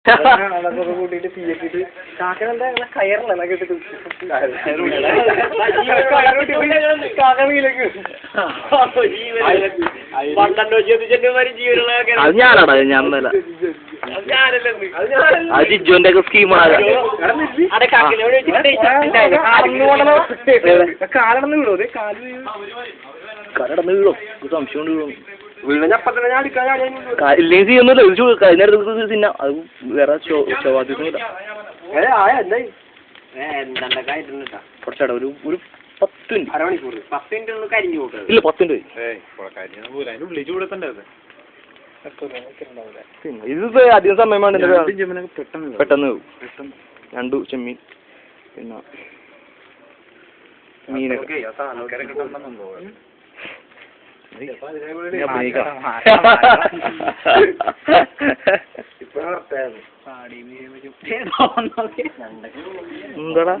കൂട്ടിട്ട് തീയക്കിട്ട് കാക്കനെന്താ കയറല്ല കിട്ടിട്ട് അത് ഞാനാടാ ഞാൻ അത് ജിജോന്റെ ഒക്കെ സ്കീമാണ്. കാലടന്ന് വീഴോ കരടന്ന് വീഴോ സംശയം വീഴും വീണപ്പത്തന്നെ ഇല്ലെങ്കിൽ ചെയ്യുന്നില്ല കഴിഞ്ഞ തിന്നാ അത് വേറെ ചൊവ്വാദിവസമില്ല കുറച്ചട ഒരു 10 മിനിറ്റ് അരമണിക്കൂർ 10 മിനിറ്റ് കരിഞ്ഞു കൂട്ടും ഇല്ല 10 മിനിറ്റ് ഇത് അധികം സമയം വേണ്ട പെട്ടെന്ന് രണ്ടു ചെമ്മീൻ പിന്നെ മീനൊക്കെ എന്താടാ